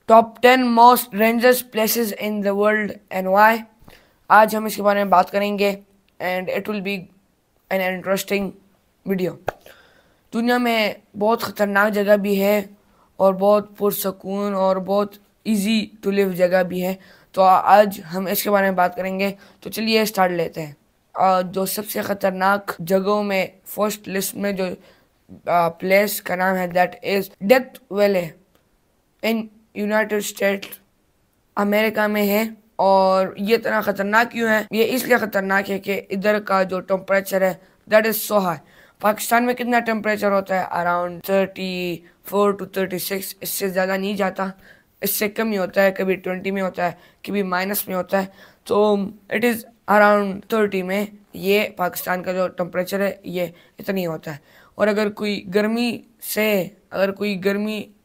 Top 10 most dangerous places in the world and why. आज हम इसके बारे में बात करेंगे and it will be an interesting video. दुनिया में बहुत ख़तरनाक जगह भी है और बहुत पुरसकून और बहुत इजी टू लिव जगह भी है, तो आज हम इसके बारे में बात करेंगे। तो चलिए स्टार्ट लेते हैं। जो सबसे ख़तरनाक जगहों में फर्स्ट लिस्ट में जो प्लेस का नाम है that is death valley in United states, America में है। और ये इतना ख़तरनाक क्यों है? ये इसलिए ख़तरनाक है कि इधर का जो टेम्परेचर है that is so high. Pakistan में कितना टेम्परेचर होता है? अराउंड 34 to 36, इससे ज़्यादा नहीं जाता, इससे कम ही होता है। कभी 20 में होता है, कभी माइनस में होता है। तो इट इज़ अराउंड 30 में ये पाकिस्तान का जो टेम्परेचर है ये इतनी होता है। और अगर कोई गर्मी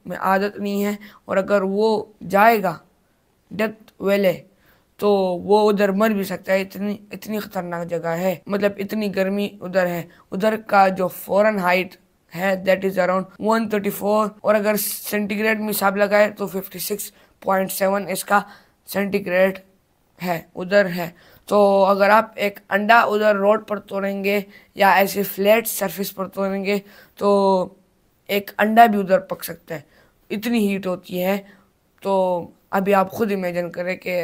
में आदत नहीं है और अगर वो जाएगा डेथ वैली तो वो उधर मर भी सकता है। इतनी खतरनाक जगह है, मतलब इतनी गर्मी उधर है। उधर का जो फ़ारेनहाइट है दैट इज़ अराउंड 134, और अगर सेंटीग्रेड में हिसाब लगाए तो 56.7 इसका सेंटीग्रेड है उधर है। तो अगर आप एक अंडा उधर रोड पर तोड़ेंगे या ऐसे फ्लैट सरफेस पर तोड़ेंगे तो एक अंडा भी उधर पक सकता है, इतनी हीट होती है। तो अभी आप खुद इमेजिन करें कि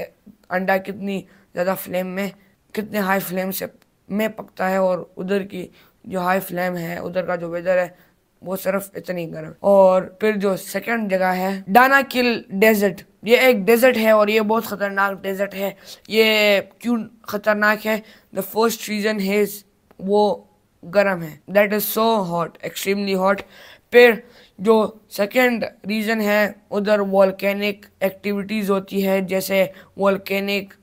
अंडा कितनी ज़्यादा फ्लेम में, कितने हाई फ्लेम से में पकता है, और उधर की जो हाई फ्लेम है, उधर का जो वेदर है वो सिर्फ इतनी गर्म। और फिर जो सेकंड जगह है दानाकिल डेजर्ट, ये एक डेजर्ट है और ये बहुत ख़तरनाक डेजर्ट है। ये क्यों ख़तरनाक है? द फर्स्ट रीज़न है वो गर्म है, that is so hot, extremely hot. फिर जो सेकंड रीज़न है उधर वॉल्केनिक एक्टिविटीज़ होती है, जैसे वॉल्केनिक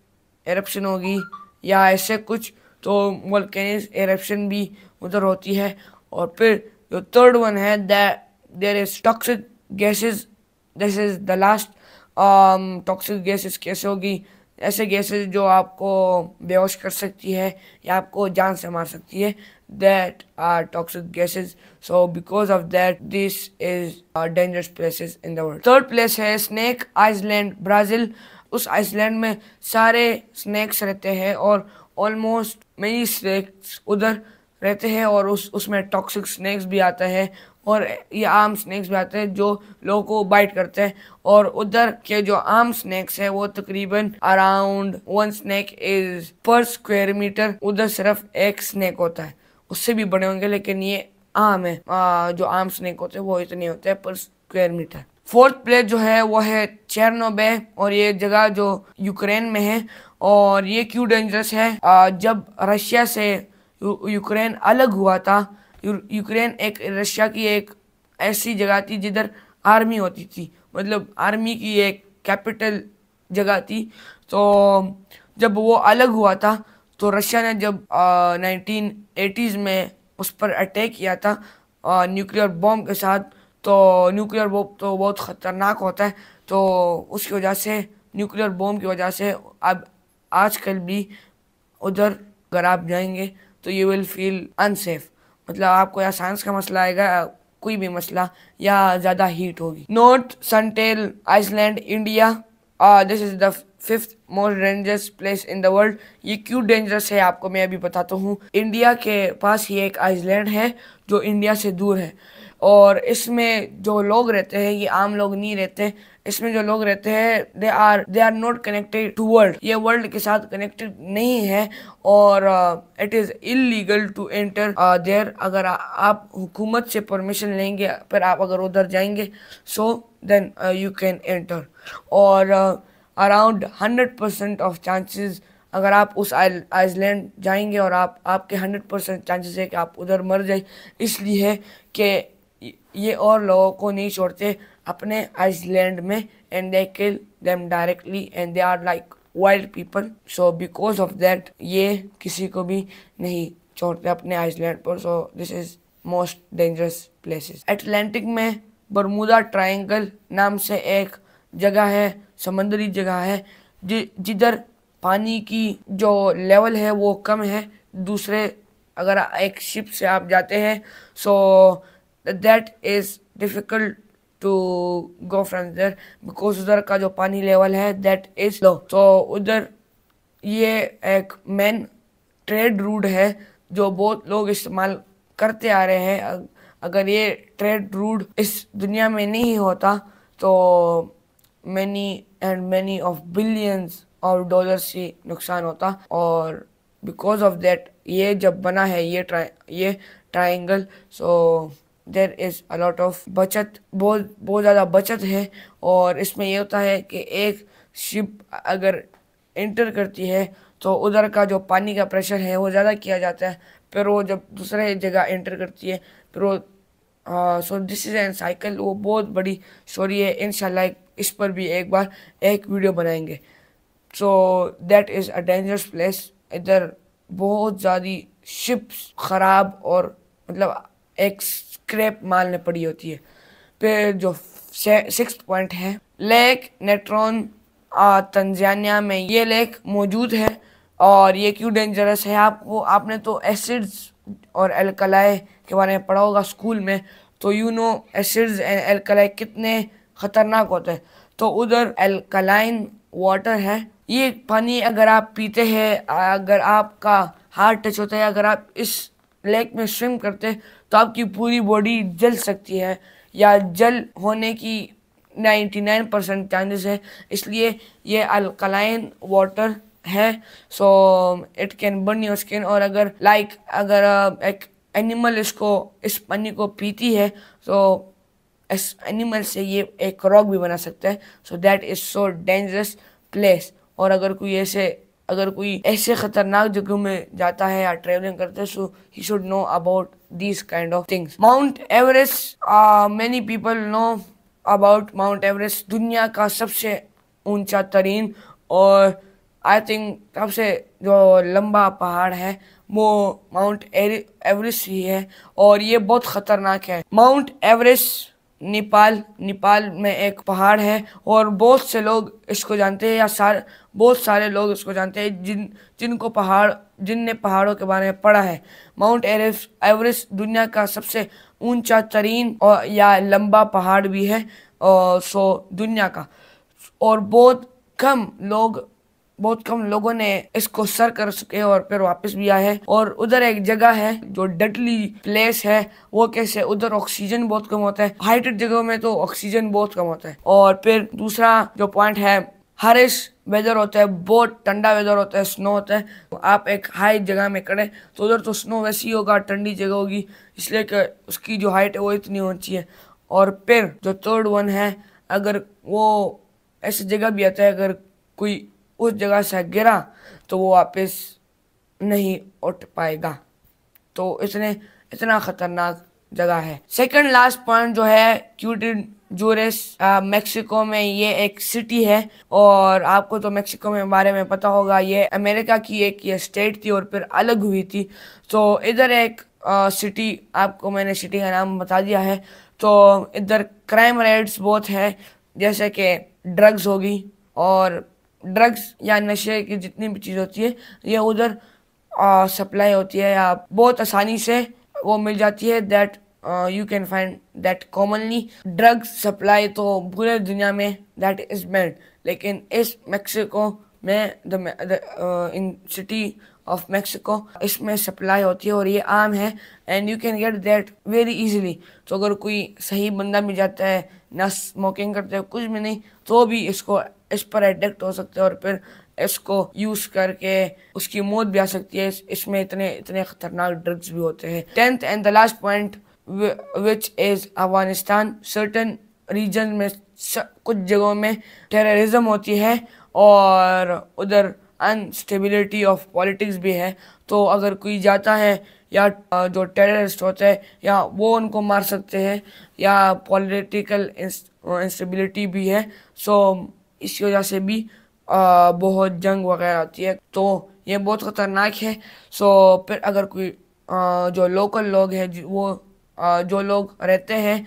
एरप्शन होगी या ऐसे कुछ, तो वॉल्केनिक एरप्शन भी उधर होती है। और फिर जो थर्ड वन है that there is toxic gases, this is the last. Toxic gases कैसे होगी? ऐसे गैसेस जो आपको बेहोश कर सकती है या आपको जान से मार सकती है, that are toxic gases. So because of that this is dangerous places in the world. Third place है स्नेक आइसलैंड, ब्राज़ील। उस आइसलैंड में सारे स्नैक्स रहते हैं और ऑलमोस्ट मेनी स्नैक्स उधर रहते हैं, और उसमें टॉक्सिक स्नैक्स भी आता है और ये आम स्नैक्स भी आते हैं जो लोगों को बाइट करते हैं। और उधर के जो आम स्नैक्स है वो तकरीबन अराउंड 1 स्नैक इज पर स्क्वायर मीटर। उधर सिर्फ एक स्नैक होता है, उससे भी बड़े होंगे, लेकिन ये आम है। जो आम स्नैक होते हैं वो इतने होते हैं पर स्क्वायर मीटर। फोर्थ प्लेस जो है वो है चेरनोबिल, और ये जगह जो यूक्रेन में है। और ये क्यों डेंजरस है? जब रशिया से यूक्रेन अलग हुआ था, यूक्रेन एक रशिया की एक ऐसी जगह थी जिधर आर्मी होती थी, मतलब आर्मी की एक कैपिटल जगह थी। तो जब वो अलग हुआ था तो रशिया ने जब 1980s में उस पर अटैक किया था न्यूक्लियर बॉम्ब के साथ। तो न्यूक्लियर बॉम्ब तो बहुत ख़तरनाक होता है, तो उसकी वजह से, न्यूक्लियर बॉम्ब की वजह से अब आजकल भी उधर अगर आप जाएंगे तो यू विल फील अनसेफ। मतलब आपको या सांस का मसला आएगा, कोई भी मसला, या ज़्यादा हीट होगी। North Sentinel island, India. This is the 5th most dangerous place in the world. ये क्यों डेंजरस है आपको मैं अभी बताता हूँ। इंडिया के पास ही एक आइसलैंड है जो इंडिया से दूर है, और इसमें जो लोग रहते हैं ये आम लोग नहीं रहते। इसमें जो लोग रहते हैं they are not connected to world, ये वर्ल्ड के साथ कनेक्टेड नहीं है, और it is illegal to enter there. अगर आप हुकूमत से परमिशन लेंगे फिर आप अगर उधर जाएंगे so then you can enter. और अराउंड 100% ऑफ चांसेस अगर आप उस आइसलैंड जाएंगे और आपके 100% चांसेस है कि आप उधर मर जाए, इसलिए है कि ये और लोगों को नहीं छोड़ते अपने आइसलैंड में, and they kill them directly and they are like wild people. So because of that ये किसी को भी नहीं छोड़ते अपने आइसलैंड पर। So this is most dangerous places. Atlantic में बरमूदा ट्रायंगल नाम से एक जगह है, समंदरी जगह है, जिधर पानी की जो लेवल है वो कम है। दूसरे अगर एक शिप से आप जाते हैं so that is difficult to go from there because उधर का जो पानी लेवल है दैट इज लो। तो उधर ये एक मेन ट्रेड रूट है जो बहुत लोग इस्तेमाल करते आ रहे हैं। अगर ये ट्रेड रूट इस दुनिया में नहीं होता तो many of billions of dollars ही नुकसान होता। और बिकॉज ऑफ दैट ये जब बना है ये triangle, so there is a lot of बचत, बहुत ज़्यादा बचत है। और इसमें ये होता है कि एक शिप अगर एंटर करती है तो उधर का जो पानी का प्रेशर है वो ज़्यादा किया जाता है, फिर वो जब दूसरे जगह एंटर करती है फिर वो सो दिस इज एन साइकिल। वो बहुत बड़ी स्टोरी है, इंशाल्लाह इस पर भी एक बार एक वीडियो बनाएंगे। सो that is a dangerous place. इधर बहुत ज़्यादा शिप्स ख़राब और मतलब एक स्क्रैप मालने पड़ी होती है। फिर जो 6th पॉइंट है लेक नेट्रॉन, तंजानिया में ये लेक मौजूद है। और ये क्यों डेंजरस है, आपने तो एसिड्स और एल्कलाई के बारे में पढ़ा होगा स्कूल में, तो you know acids and alkali कितने खतरनाक होते हैं। तो उधर एल्कलाइन वाटर है, ये पानी अगर आप पीते हैं, अगर आपका हार्ट टच होता है, अगर आप इस लेक में स्विम करते हैं तो आपकी पूरी बॉडी जल सकती है या जल होने की 99% चांसेस है। इसलिए ये अल्कलाइन वाटर है, so it can burn your skin. और अगर एक एनिमल इस पानी को पीती है तो इस एनिमल से ये एक रॉक भी बना सकता है। So that is so dangerous place. और अगर कोई ऐसे खतरनाक जगहों में जाता है या ट्रेवलिंग करता है, so he should know about these kind of things. Mount Everest, many people know about Mount Everest, दुनिया का सबसे ऊंचा तरीन और आई थिंक सबसे जो लंबा पहाड़ है वो माउंट एवरेस्ट ही है। और ये बहुत खतरनाक है। माउंट एवरेस्ट नेपाल में एक पहाड़ है और बहुत से लोग इसको जानते हैं या बहुत सारे लोग इसको जानते हैं जिनने पहाड़ों के बारे में पढ़ा है। माउंट एवरेस्ट दुनिया का सबसे ऊंचा तरीन और या लंबा पहाड़ भी है दुनिया का। और बहुत कम लोगों ने इसको सर कर सके और फिर वापस भी आए हैं। और उधर एक जगह है जो डटली प्लेस है, वो कैसे, उधर ऑक्सीजन बहुत कम होता है, हाइटेड जगहों में तो ऑक्सीजन बहुत कम होता है। और फिर दूसरा जो पॉइंट है हारिश वेदर होता है, बहुत ठंडा वेदर होता है, स्नो होता है। तो आप एक हाई जगह में खड़े तो उधर तो स्नो वैसी होगा, ठंडी जगह होगी, इसलिए कि उसकी जो हाइट है वो इतनी होती है। और फिर जो 3rd वन है, अगर वो ऐसी जगह भी आता है अगर कोई उस जगह से गिरा तो वो वापस नहीं उठ पाएगा। तो इतना खतरनाक जगह है। सेकंड लास्ट पॉइंट जो है क्यूटिन जूरेस, मेक्सिको में ये एक सिटी है। और आपको तो मेक्सिको में बारे में पता होगा, ये अमेरिका की ये स्टेट थी और फिर अलग हुई थी। तो इधर एक सिटी, आपको मैंने सिटी का नाम बता दिया है। तो इधर क्राइम रेट्स बहुत है, जैसे कि ड्रग्स होगी, और ड्रग्स या नशे की जितनी भी चीज़ होती है ये उधर सप्लाई होती है या बहुत आसानी से वो मिल जाती है। That you can find that commonly. Drugs supply तो पूरे दुनिया में दैट इज बैन्ड, लेकिन इस मेक्सिको में इन सिटी ऑफ मेक्सिको इसमें सप्लाई होती है और ये आम है and you can get that very easily. तो अगर कोई सही बंदा मिल जाता है, ना स्मोकिंग करते हैं, कुछ भी नहीं, तो भी इस पर एडिक्ट हो सकते हैं और फिर इसको यूज करके उसकी मौत भी आ सकती है। इसमें इतने खतरनाक ड्रग्स भी होते हैं। 10th and the last point which is Afghanistan. Certain region में कुछ जगहों में टेररिज्म होती है और उधर अनस्टेबिलिटी ऑफ पॉलिटिक्स भी है। तो अगर कोई जाता है या जो टेररिस्ट होते हैं या वो उनको मार सकते हैं या पॉलिटिकल इंस्टेबिलिटी भी है। सो इस वजह से भी बहुत जंग वगैरह होती है, तो ये बहुत ख़तरनाक है। सो फिर अगर कोई जो लोकल लोग हैं वो जो लोग रहते हैं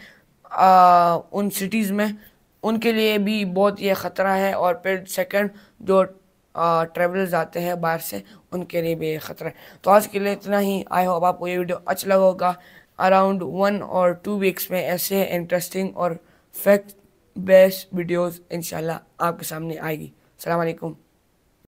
उन सिटीज़ में, उनके लिए भी बहुत ये ख़तरा है। और फिर सेकंड जो ट्रेवलर्स आते हैं बाहर से, उनके लिए भी ख़तरा है। तो आज के लिए इतना ही। आई होप आपको ये वीडियो अच्छा लगा होगा। अराउंड 1 और 2 वीक्स में ऐसे इंटरेस्टिंग और फैक्ट बेस्ड वीडियोस इंशाल्लाह आपके सामने आएगी। अस्सलाम वालेकुम।